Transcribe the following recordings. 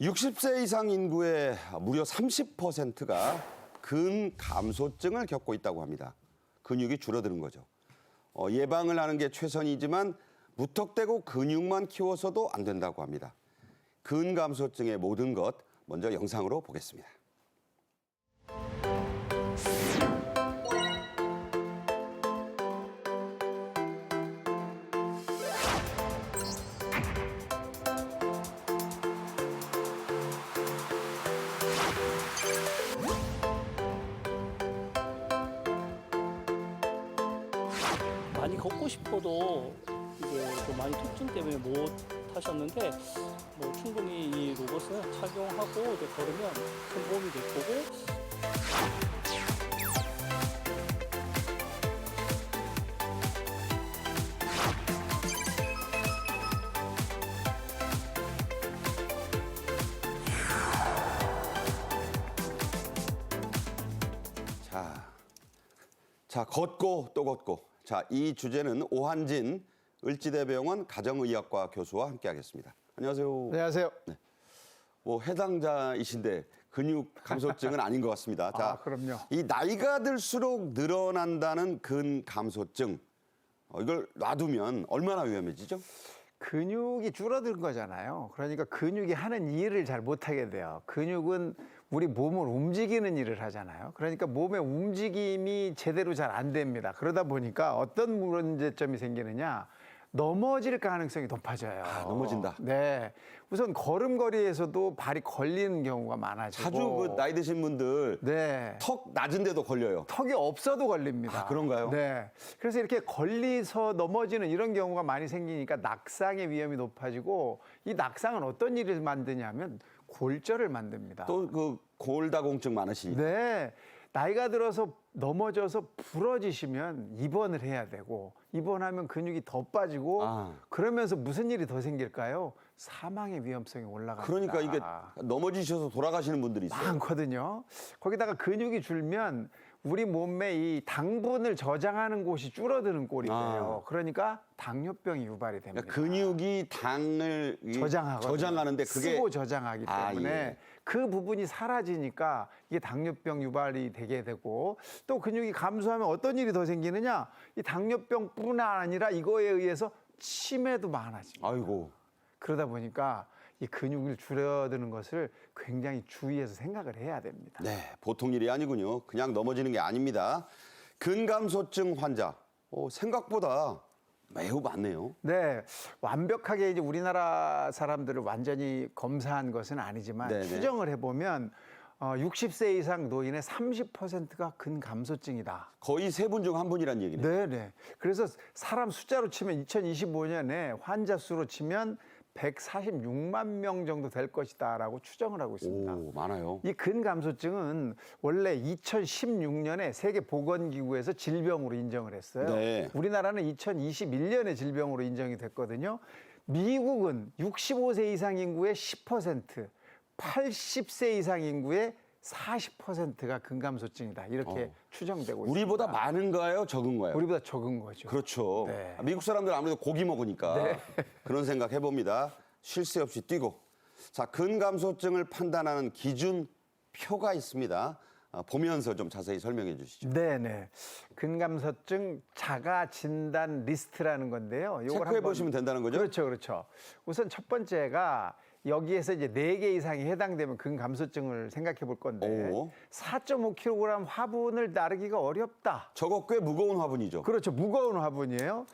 60세 이상 인구의 무려 30%가 근감소증을 겪고 있다고 합니다. 근육이 줄어드는 거죠. 예방을 하는 게 최선이지만 무턱대고 근육만 키워서도 안 된다고 합니다. 근감소증의 모든 것 먼저 영상으로 보겠습니다. 많이 걷고 싶어도 이제 또 많이 통증 때문에 못 하셨는데 충분히 이 로봇을 착용하고 이제 걸으면 큰 도움이 될 거고. 자, 걷고 또 걷고. 자, 이 주제는 오한진 을지대병원 가정의학과 교수와 함께하겠습니다. 안녕하세요. 안녕하세요. 네. 해당자이신데 근육 감소증은 아닌 것 같습니다. 자, 그럼요. 이 나이가 들수록 늘어난다는 근감소증. 이걸 놔두면 얼마나 위험해지죠? 근육이 줄어든 거잖아요. 그러니까 근육이 하는 일을 잘 못하게 돼요. 근육은 우리 몸을 움직이는 일을 하잖아요. 그러니까 몸의 움직임이 제대로 잘 안 됩니다. 그러다 보니까 어떤 문제점이 생기느냐, 넘어질 가능성이 높아져요. 넘어진다. 네. 우선 걸음걸이에서도 발이 걸리는 경우가 많아지고. 자주 그 나이 드신 분들 네. 턱 낮은 데도 걸려요. 턱이 없어도 걸립니다. 그런가요? 네. 그래서 이렇게 걸리서 넘어지는 이런 경우가 많이 생기니까 낙상의 위험이 높아지고, 이 낙상은 어떤 일을 만드냐면 골절을 만듭니다. 또 그 골다공증 많으시니까. 네. 나이가 들어서 넘어져서 부러지시면 입원을 해야 되고, 입원하면 근육이 더 빠지고, 그러면서 무슨 일이 더 생길까요? 사망의 위험성이 올라갑니다. 그러니까 이게 넘어지셔서 돌아가시는 분들이 있어요. 많거든요. 거기다가 근육이 줄면 우리 몸에 이 당분을 저장하는 곳이 줄어드는 꼴이 돼요. 그러니까 당뇨병이 유발이 됩니다. 그러니까 근육이 당을 저장하는데 그게 쓰고 저장하기 때문에 예. 그 부분이 사라지니까 이게 당뇨병 유발이 되게 되고, 또 근육이 감소하면 어떤 일이 더 생기느냐, 이 당뇨병뿐 아니라 이거에 의해서 치매도 많아집니다. 아이고. 그러다 보니까 이 근육을 줄여드는 것을 굉장히 주의해서 생각을 해야 됩니다. 네, 보통 일이 아니군요. 그냥 넘어지는 게 아닙니다. 근감소증 환자, 생각보다 매우 많네요. 네, 완벽하게 이제 우리나라 사람들을 완전히 검사한 것은 아니지만 네네. 추정을 해보면 60세 이상 노인의 30%가 근감소증이다. 거의 3분 중 1분이란 얘기네요. 네네. 그래서 사람 숫자로 치면 2025년에 환자 수로 치면 146만 명 정도 될 것이다라고 추정을 하고 있습니다. 오, 많아요. 이 근감소증은 원래 2016년에 세계보건기구에서 질병으로 인정을 했어요. 네. 우리나라는 2021년에 질병으로 인정이 됐거든요. 미국은 65세 이상 인구의 10%, 80세 이상 인구의 40%가 근감소증이다. 이렇게 추정되고 있습니다. 우리보다 많은가요? 적은가요? 우리보다 적은 거죠. 그렇죠. 네. 미국 사람들 아무래도 고기 먹으니까 그런 생각 해봅니다. 쉴 새 없이 뛰고. 자, 근감소증을 판단하는 기준 표가 있습니다. 보면서 좀 자세히 설명해 주시죠. 네네. 근감소증 자가 진단 리스트라는 건데요. 요걸 체크해 한번 보시면 된다는 거죠? 그렇죠, 그렇죠. 우선 첫 번째가 여기에서 이제 4개 이상이 해당되면 근감소증을 생각해 볼 건데, 4.5kg 화분을 나르기가 어렵다. 저거 꽤 무거운 화분이죠. 그렇죠. 무거운 화분이에요.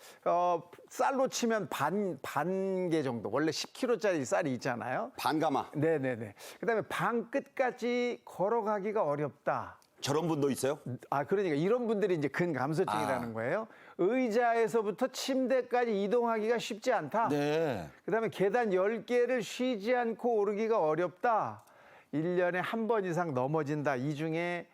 쌀로 치면 반 개 정도. 원래 10kg짜리 쌀이 있잖아요. 반가마. 네네네. 그다음에 방 끝까지 걸어가기가 어렵다. 저런 분도 있어요? 그러니까 이런 분들이 이제 근감소증이라는 거예요. 의자에서부터 침대까지 이동하기가 쉽지 않다. 네. 그다음에 계단 10개를 쉬지 않고 오르기가 어렵다. 1년에 한 번 이상 넘어진다. 이 중에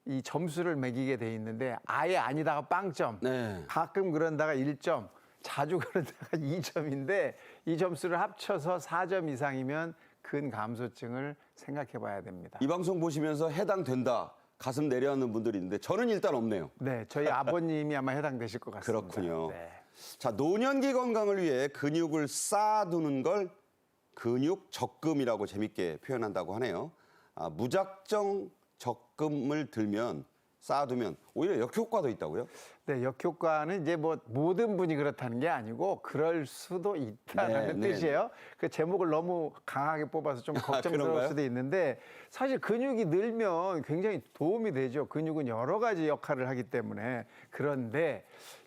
이 점수를 매기게 돼 있는데, 아예 아니다가 빵점, 네. 가끔 그런다가 1점, 자주 그런다가 2점인데 이 점수를 합쳐서 4점 이상이면 근감소증을 생각해 봐야 됩니다. 이 방송 보시면서 해당된다. 가슴 내려앉는 분들이 있는데 저는 일단 없네요. 네, 저희 아버님이 아마 해당되실 것 같습니다. 그렇군요. 네. 자, 노년기 건강을 위해 근육을 쌓아두는 걸 근육 적금이라고 재밌게 표현한다고 하네요. 무작정 적금을 들면 쌓아두면 오히려 역효과도 있다고요? 네, 역효과는 이제 뭐 모든 분이 그렇다는 게 아니고 그럴 수도 있다는 네, 뜻이에요. 그 제목을 너무 강하게 뽑아서 좀 걱정스러울 그런가요? 수도 있는데 사실 근육이 늘면 굉장히 도움이 되죠. 근육은 여러 가지 역할을 하기 때문에. 그런데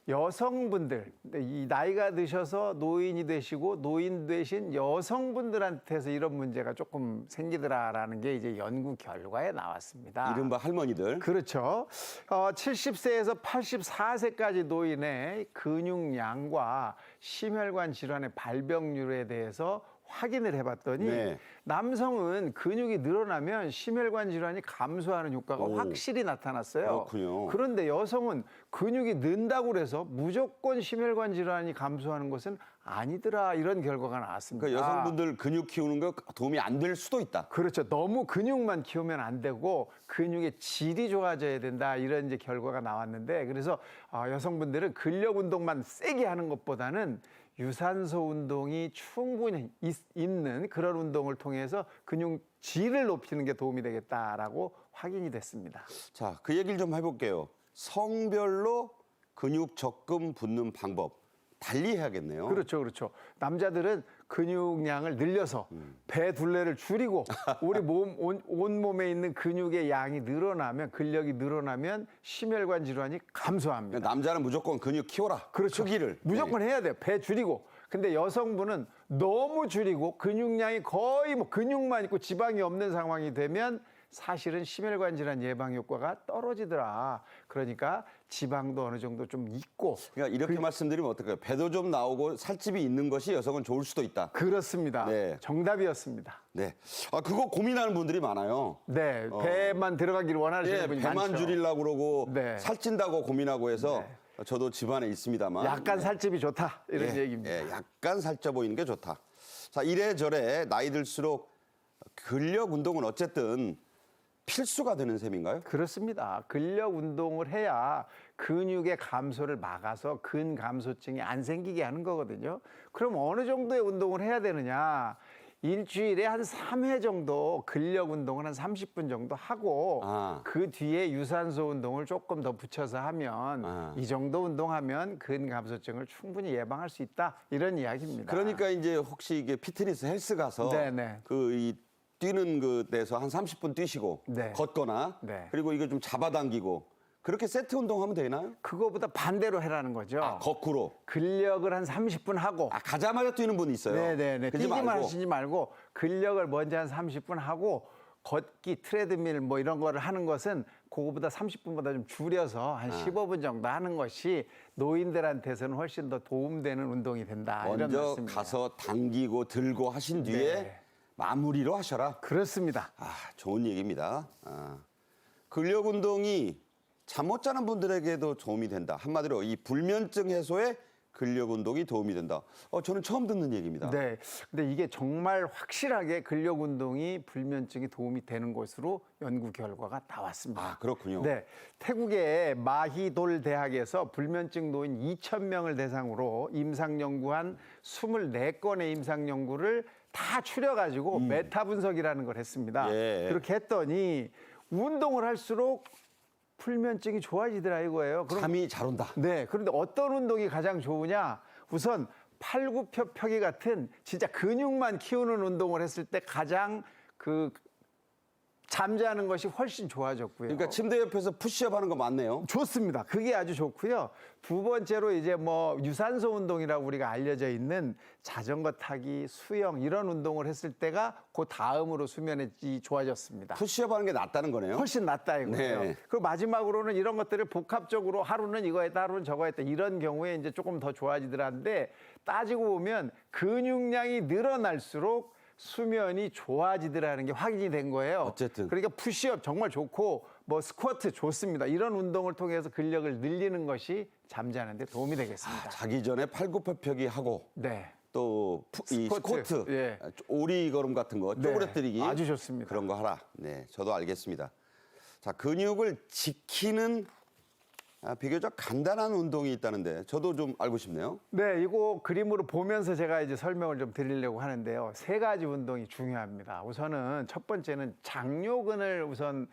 여성분들, 이 나이가 드셔서 노인이 되시고 노인 되신 여성분들한테서 이런 문제가 조금 생기더라라는 게 이제 연구 결과에 나왔습니다. 이른바 할머니들. 그렇죠. 70세에서 84세까지 노인의 근육량과 심혈관 질환의 발병률에 대해서 확인을 해봤더니 네. 남성은 근육이 늘어나면 심혈관 질환이 감소하는 효과가 오. 확실히 나타났어요. 그렇군요. 그런데 여성은 근육이 는다고 그래서 무조건 심혈관 질환이 감소하는 것은 아니더라, 이런 결과가 나왔습니다. 그러니까 여성분들 근육 키우는 거 도움이 안 될 수도 있다. 그렇죠. 너무 근육만 키우면 안 되고 근육의 질이 좋아져야 된다, 이런 이제 결과가 나왔는데, 그래서 여성분들은 근력 운동만 세게 하는 것보다는 유산소 운동이 충분히 있는 그런 운동을 통해서 근육 질을 높이는 게 도움이 되겠다라고 확인이 됐습니다. 자, 그 얘기를 좀 해볼게요. 성별로 근육 적금 붙는 방법 달리 해야겠네요. 그렇죠, 그렇죠. 남자들은 근육량을 늘려서 배 둘레를 줄이고 우리 온 몸에 있는 근육의 양이 늘어나면, 근력이 늘어나면 심혈관 질환이 감소합니다. 그러니까 남자는 무조건 근육 키워라. 그렇죠. 크기를. 무조건 해야 돼요. 배 줄이고. 근데 여성분은 너무 줄이고 근육량이 거의 뭐 근육만 있고 지방이 없는 상황이 되면 사실은 심혈관 질환 예방 효과가 떨어지더라. 그러니까 지방도 어느 정도 좀 있고. 그러니까 이렇게 말씀드리면 어떨까요? 배도 좀 나오고 살집이 있는 것이 여성은 좋을 수도 있다. 그렇습니다. 네. 정답이었습니다. 네. 그거 고민하는 분들이 많아요. 네, 배만 들어가기를 원하시는 예, 분이 배만 많죠. 줄이려고 그러고 네. 살찐다고 고민하고 해서 저도 집안에 있습니다만. 약간 살집이 좋다, 이런 예, 얘기입니다. 예, 약간 살쪄 보이는 게 좋다. 자, 이래저래 나이 들수록 근력 운동은 어쨌든 필수가 되는 셈인가요? 그렇습니다. 근력 운동을 해야 근육의 감소를 막아서 근감소증이 안 생기게 하는 거거든요. 그럼 어느 정도의 운동을 해야 되느냐? 일주일에 한 3회 정도 근력 운동을 한 30분 정도 하고 그 뒤에 유산소 운동을 조금 더 붙여서 하면 이 정도 운동하면 근감소증을 충분히 예방할 수 있다, 이런 이야기입니다. 그러니까 이제 혹시 이게 피트니스 헬스 가서 네네. 이 뛰는 그 데서 한 30분 뛰시고 네. 걷거나 네. 그리고 이거 좀 잡아당기고 그렇게 세트 운동하면 되나요? 그거보다 반대로 해라는 거죠. 거꾸로. 근력을 한 30분 하고 가자마자 뛰는 분이 있어요. 네네네. 그러지 뛰기만 말고. 하시지 말고 근력을 먼저 한 30분 하고 걷기, 트레드밀 뭐 이런 거를 하는 것은 그거보다 30분보다 좀 줄여서 한 15분 정도 하는 것이 노인들한테서는 훨씬 더 도움되는 운동이 된다, 이런 먼저 말씀입니다. 가서 당기고 들고 하신 뒤에 네. 마무리로 하셔라. 그렇습니다. 좋은 얘기입니다. 근력 운동이 잠 못 자는 분들에게도 도움이 된다. 한마디로 이 불면증 해소에 근력 운동이 도움이 된다. 저는 처음 듣는 얘기입니다. 네. 근데 이게 정말 확실하게 근력 운동이 불면증에 도움이 되는 것으로 연구 결과가 나왔습니다. 그렇군요. 네. 태국의 마히돌 대학에서 불면증 노인 2,000명을 대상으로 임상 연구한 24건의 임상 연구를 다 추려가지고 메타 분석이라는 걸 했습니다. 예. 그렇게 했더니 운동을 할수록 불면증이 좋아지더라, 이거예요. 그럼 잠이 잘 온다. 네. 그런데 어떤 운동이 가장 좋으냐? 우선 팔굽혀펴기 같은 진짜 근육만 키우는 운동을 했을 때 가장 잠자는 것이 훨씬 좋아졌고요. 그러니까 침대 옆에서 푸시업 하는 거 맞네요. 좋습니다. 그게 아주 좋고요. 두 번째로 이제 뭐 유산소 운동이라고 우리가 알려져 있는 자전거 타기, 수영 이런 운동을 했을 때가 그 다음으로 수면이 좋아졌습니다. 푸시업 하는 게 낫다는 거네요. 훨씬 낫다 이거예요. 네. 그리고 마지막으로는 이런 것들을 복합적으로 하루는 이거 했다, 하루는 저거 했다, 이런 경우에 이제 조금 더 좋아지더라는데, 따지고 보면 근육량이 늘어날수록 수면이 좋아지더라는 게 확인이 된 거예요. 어쨌든. 그러니까 푸시업 정말 좋고 뭐 스쿼트 좋습니다. 이런 운동을 통해서 근력을 늘리는 것이 잠자는 데 도움이 되겠습니다. 자기 전에 팔굽혀펴기 하고 네. 또 이 스쿼트, 예. 오리 걸음 같은 거, 네. 쪼그레뜨리기 아주 좋습니다. 그런 거 하라. 네, 저도 알겠습니다. 자, 근육을 지키는 비교적 간단한 운동이 있다는데 저도 좀 알고 싶네요. 네, 이거 그림으로 보면서 제가 이제 설명을 좀 드리려고 하는데요. 세 가지 운동이 중요합니다. 우선은 첫 번째는 장요근을 우선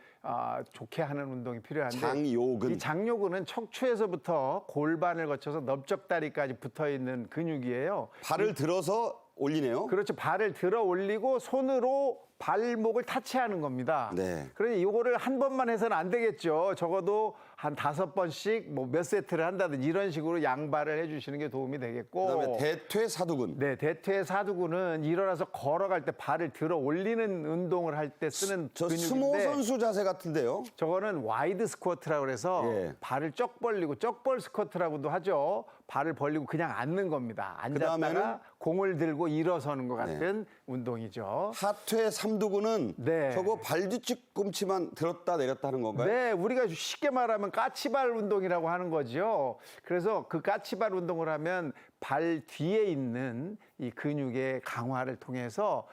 좋게 하는 운동이 필요한데 장요근. 이 장요근은 척추에서부터 골반을 거쳐서 넓적다리까지 붙어 있는 근육이에요. 발을 들어서 올리네요. 그렇죠. 발을 들어 올리고 손으로 발목을 타치하는 겁니다. 네. 그러니 이거를 한 번만 해서는 안 되겠죠. 적어도 한 5번씩 뭐 몇 세트를 한다든지 이런 식으로 양발을 해주시는 게 도움이 되겠고. 그다음에 대퇴사두근. 네, 대퇴사두근은 일어나서 걸어갈 때 발을 들어 올리는 운동을 할 때 쓰는 저 근육인데 스모 선수 자세 같은데요. 저거는 와이드 스쿼트라고 그래서 예. 발을 쩍 벌리고 쩍벌 스쿼트라고도 하죠. 발을 벌리고 그냥 앉는 겁니다. 앉았다가 그다음에는 공을 들고 일어서는 것 같은 운동이죠. 하퇴 삼두근은 네. 저거 발 뒤꿈치만 들었다 내렸다 하는 건가요? 네, 우리가 쉽게 말하면 까치발 운동이라고 하는 거죠. 그래서 그 까치발 운동을 하면 발 뒤에 있는 이 근육의 강화를 통해서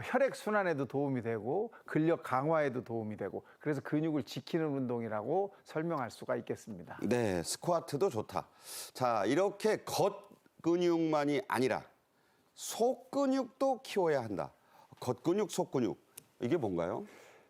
혈액 순환에도 도움이 되고 근력 강화에도 도움이 되고 그래서 근육을 지키는 운동이라고 설명할 수가 있겠습니다. 네, 스쿼트도 좋다. 자, 이렇게 겉 근육만이 아니라 속 근육도 키워야 한다. 겉 근육, 속 근육. 이게 뭔가요?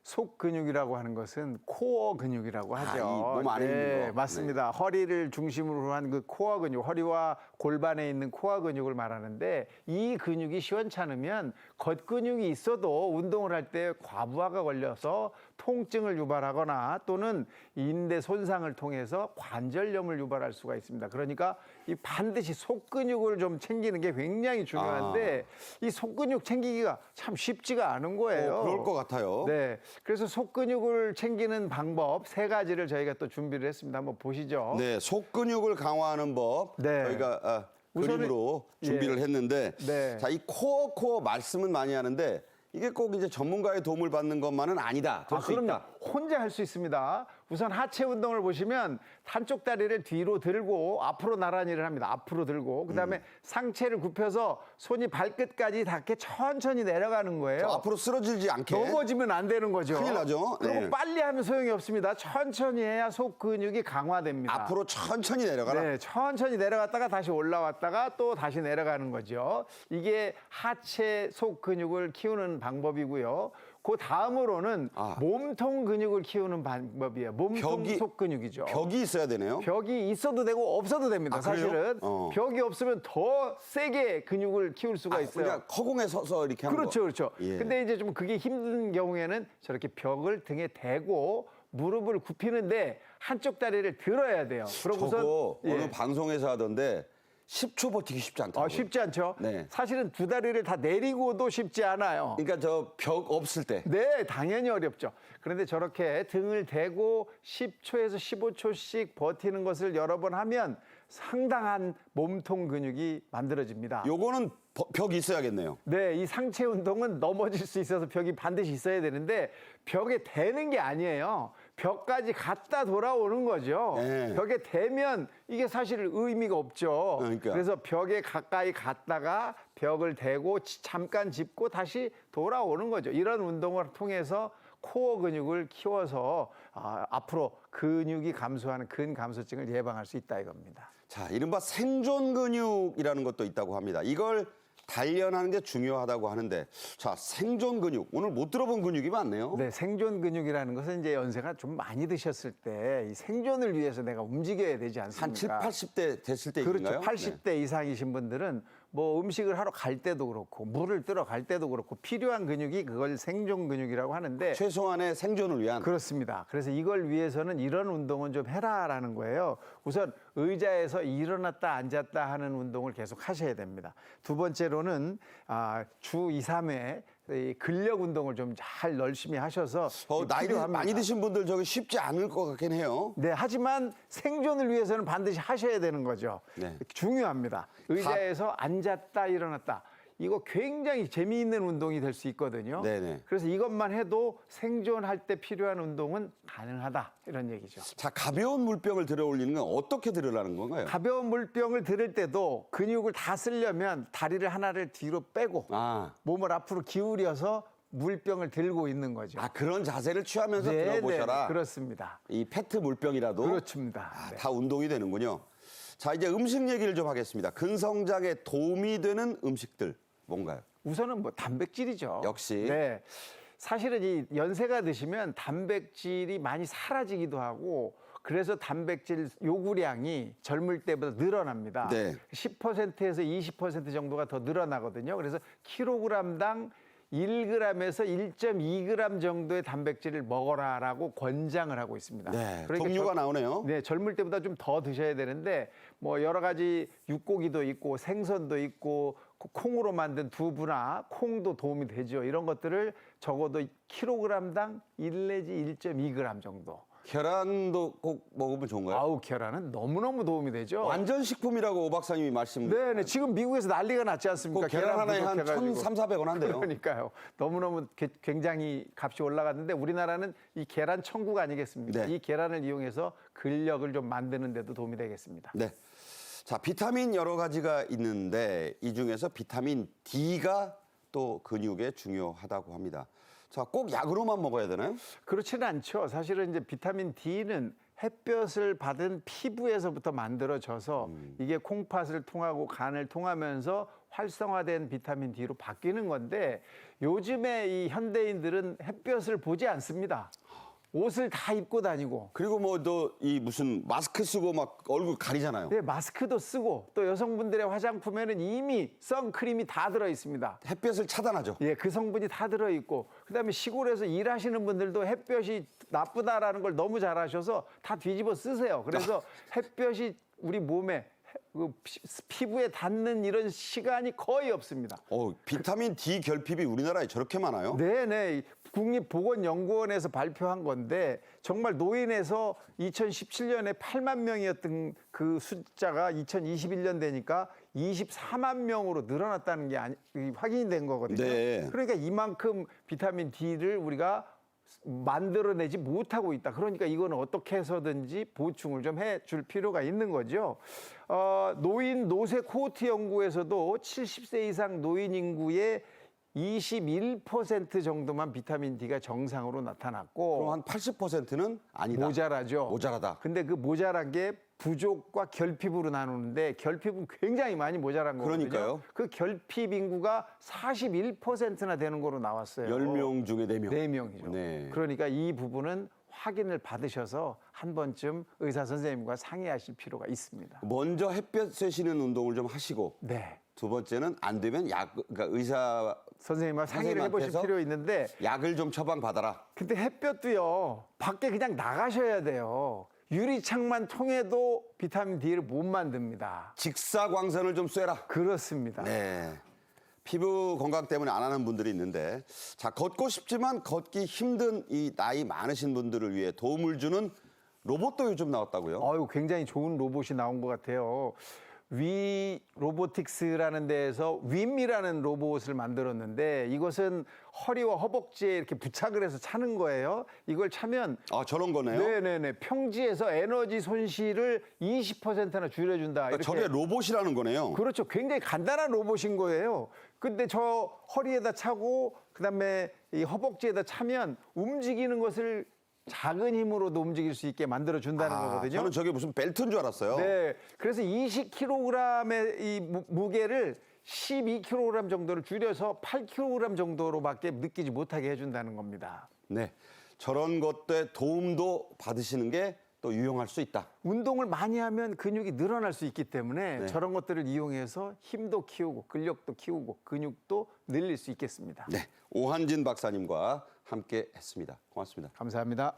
속 근육이라고 하는 것은 코어 근육이라고 하죠. 이 몸 안에 있는 거. 맞습니다. 허리를 중심으로 한 그 코어 근육, 허리와 골반에 있는 코어 근육을 말하는데 이 근육이 시원찮으면 겉 근육이 있어도 운동을 할 때 과부하가 걸려서 통증을 유발하거나 또는 인대 손상을 통해서 관절염을 유발할 수가 있습니다. 그러니까 이 반드시 속 근육을 좀 챙기는 게 굉장히 중요한데 이 속 근육 챙기기가 참 쉽지가 않은 거예요. 그럴 것 같아요. 네. 그래서 속 근육을 챙기는 방법 세 가지를 저희가 또 준비를 했습니다. 한번 보시죠. 네, 속 근육을 강화하는 법 네. 저희가 우선은- 그림으로 준비를 예. 했는데 네. 자, 이 코어 말씀은 많이 하는데 이게 꼭 이제 전문가의 도움을 받는 것만은 아니다. 될 수 그럼요. 있다. 혼자 할 수 있습니다. 우선 하체 운동을 보시면 한쪽 다리를 뒤로 들고 앞으로 나란히를 합니다. 앞으로 들고 그다음에 상체를 굽혀서 손이 발끝까지 닿게 천천히 내려가는 거예요. 앞으로 쓰러지지 않게. 넘어지면 안 되는 거죠. 큰일 나죠. 그리고 네. 빨리 하면 소용이 없습니다. 천천히 해야 속 근육이 강화됩니다. 앞으로 천천히 내려가라. 네, 천천히 내려갔다가 다시 올라왔다가 또 다시 내려가는 거죠. 이게 하체 속 근육을 키우는 방법이고요. 그 다음으로는 몸통 근육을 키우는 방법이에요. 몸통 벽이- 속 근육이죠. 벽이 있어야 되네요. 벽이 있어도 되고 없어도 됩니다. 그래요? 사실은 어. 벽이 없으면 더 세게 근육을 키울 수가 있어요. 그러니까 허공에 서서 이렇게 하는 그렇죠, 거. 그렇죠. 예. 근데 이제 좀 그게 힘든 경우에는 저렇게 벽을 등에 대고 무릎을 굽히는데 한쪽 다리를 들어야 돼요. 그러고선 저거 예. 어느 방송에서 하던데 10초 버티기 쉽지 않다고. 쉽지 않죠. 네. 사실은 두 다리를 다 내리고도 쉽지 않아요. 그러니까 저 벽 없을 때. 네, 당연히 어렵죠. 그런데 저렇게 등을 대고 10초에서 15초씩 버티는 것을 여러 번 하면 상당한 몸통 근육이 만들어집니다. 요거는 벽이 있어야겠네요. 네, 이 상체 운동은 넘어질 수 있어서 벽이 반드시 있어야 되는데 벽에 대는 게 아니에요. 벽까지 갔다 돌아오는 거죠. 네. 벽에 대면 이게 사실 의미가 없죠. 그러니까. 그래서 벽에 가까이 갔다가 벽을 대고 잠깐 짚고 다시 돌아오는 거죠. 이런 운동을 통해서 코어 근육을 키워서 앞으로 근육이 감소하는 근감소증을 예방할 수 있다 이겁니다. 자, 이른바 생존 근육이라는 것도 있다고 합니다. 이걸 단련하는 게 중요하다고 하는데, 자, 생존 근육. 오늘 못 들어본 근육이 많네요. 네, 생존 근육이라는 것은 이제 연세가 좀 많이 드셨을 때 이 생존을 위해서 내가 움직여야 되지 한 않습니까? 7, 80대 됐을 때 그렇죠. 인가요? 80대 이상이신 분들은 뭐 음식을 하러 갈 때도 그렇고 물을 뜨러 갈 때도 그렇고 필요한 근육이 그걸 생존 근육이라고 하는데 최소한의 생존을 위한. 그렇습니다. 그래서 이걸 위해서는 이런 운동은 좀 해라라는 거예요. 우선 의자에서 일어났다 앉았다 하는 운동을 계속 하셔야 됩니다. 두 번째로는 주 2, 3회 이 근력 운동을 좀 잘 열심히 하셔서 나이 필요합니다. 많이 드신 분들 저기 쉽지 않을 것 같긴 해요. 네, 하지만 생존을 위해서는 반드시 하셔야 되는 거죠. 네. 중요합니다. 의자에서 앉았다 일어났다. 이거 굉장히 재미있는 운동이 될 수 있거든요. 네네. 그래서 이것만 해도 생존할 때 필요한 운동은 가능하다 이런 얘기죠. 자, 가벼운 물병을 들어 올리는 건 어떻게 들으라는 건가요? 가벼운 물병을 들을 때도 근육을 다 쓰려면 다리를 하나를 뒤로 빼고 몸을 앞으로 기울여서 물병을 들고 있는 거죠. 아, 그런 자세를 취하면서 네, 들어보셔라. 네, 그렇습니다. 이 페트 물병이라도 그렇습니다. 아, 네. 다 운동이 되는군요. 자, 이제 음식 얘기를 좀 하겠습니다. 근성장에 도움이 되는 음식들 뭔가요? 우선은 뭐 단백질이죠. 역시. 네. 사실은 이 연세가 드시면 단백질이 많이 사라지기도 하고 그래서 단백질 요구량이 젊을 때보다 늘어납니다. 네. 10%에서 20% 정도가 더 늘어나거든요. 그래서 킬로그램당 1g에서 1.2g 정도의 단백질을 먹어라라고 권장을 하고 있습니다. 네, 그러니까 종류가 나오네요. 네, 젊을 때보다 좀 더 드셔야 되는데 뭐 여러 가지 육고기도 있고 생선도 있고 콩으로 만든 두부나 콩도 도움이 되죠. 이런 것들을 적어도 킬로그램당 1 내지 1.2g 정도. 계란도 꼭 먹으면 좋은가요? 아우, 계란은 너무너무 도움이 되죠. 완전 식품이라고 오 박사님이 말씀. 네네, 지금 미국에서 난리가 났지 않습니까? 그 계란 하나에 한 부족해가지고. 1,300~1,400원 한대요. 그러니까요. 너무너무 굉장히 값이 올라갔는데 우리나라는 이 계란 천국 아니겠습니까? 네. 이 계란을 이용해서 근력을 좀 만드는 데도 도움이 되겠습니다. 네. 자, 비타민 여러 가지가 있는데 이 중에서 비타민 D가 또 근육에 중요하다고 합니다. 자, 꼭 약으로만 먹어야 되나요? 그렇지는 않죠. 사실은 이제 비타민 D는 햇볕을 받은 피부에서부터 만들어져서 이게 콩팥을 통하고 간을 통하면서 활성화된 비타민 D로 바뀌는 건데 요즘에 이 현대인들은 햇볕을 보지 않습니다. 옷을 다 입고 다니고 그리고 뭐 또 이 무슨 마스크 쓰고 막 얼굴 가리잖아요. 네, 마스크도 쓰고 또 여성분들의 화장품에는 이미 선크림이 다 들어 있습니다. 햇볕을 차단하죠. 예, 그 성분이 다 들어 있고 그다음에 시골에서 일하시는 분들도 햇볕이 나쁘다라는 걸 너무 잘 아셔서 다 뒤집어 쓰세요. 그래서 햇볕이 우리 몸에 피부에 닿는 이런 시간이 거의 없습니다. 비타민 D 결핍이 우리나라에 저렇게 많아요? 네네. 국립보건연구원에서 발표한 건데 정말 노인에서 2017년에 8만 명이었던 그 숫자가 2021년 되니까 24만 명으로 늘어났다는 게 확인이 된 거거든요. 네. 그러니까 이만큼 비타민 D를 우리가 만들어내지 못하고 있다. 그러니까 이거는 어떻게 해서든지 보충을 좀 해줄 필요가 있는 거죠. 노인 노쇠 코호트 연구에서도 70세 이상 노인 인구의 21% 정도만 비타민 D가 정상으로 나타났고 그럼 한 80%는 아니다. 모자라죠. 모자라다. 근데 그 모자란 게 부족과 결핍으로 나누는데 결핍은 굉장히 많이 모자란 거거든요. 그러니까요. 그 결핍 인구가 41%나 되는 거로 나왔어요. 10명 중에 4명. 4명이죠. 네. 그러니까 이 부분은 확인을 받으셔서 한 번쯤 의사 선생님과 상의하실 필요가 있습니다. 먼저 햇볕 쐬시는 운동을 좀 하시고 네. 두 번째는 안 되면 그러니까 의사 선생님과 상의를 해보실 선생님한테서 필요 있는데 약을 좀 처방 받아라. 근데 햇볕도요 밖에 그냥 나가셔야 돼요. 유리창만 통해도 비타민 D를 못 만듭니다. 직사광선을 좀 쐬라. 그렇습니다. 네. 피부 건강 때문에 안 하는 분들이 있는데 자, 걷고 싶지만 걷기 힘든 이 나이 많으신 분들을 위해 도움을 주는 로봇도 요즘 나왔다고요? 굉장히 좋은 로봇이 나온 것 같아요. 위 로보틱스라는 데에서 윈이라는 로봇을 만들었는데 이것은 허리와 허벅지에 이렇게 부착을 해서 차는 거예요. 이걸 차면 저런 거네요. 네네네 평지에서 에너지 손실을 20%나 줄여준다. 그러니까 저게 로봇이라는 거네요. 그렇죠. 굉장히 간단한 로봇인 거예요. 근데 저 허리에다 차고 그다음에 이 허벅지에다 차면 움직이는 것을 작은 힘으로도 움직일 수 있게 만들어 준다는 거거든요. 저는 저게 무슨 벨트인 줄 알았어요. 네. 그래서 20kg의 이 무게를 12kg 정도를 줄여서 8kg 정도로밖에 느끼지 못하게 해준다는 겁니다. 네. 저런 것들의 도움도 받으시는 게 또 유용할 수 있다. 운동을 많이 하면 근육이 늘어날 수 있기 때문에 저런 것들을 이용해서 힘도 키우고 근력도 키우고 근육도 늘릴 수 있겠습니다. 네. 오한진 박사님과 함께 했습니다. 고맙습니다. 감사합니다.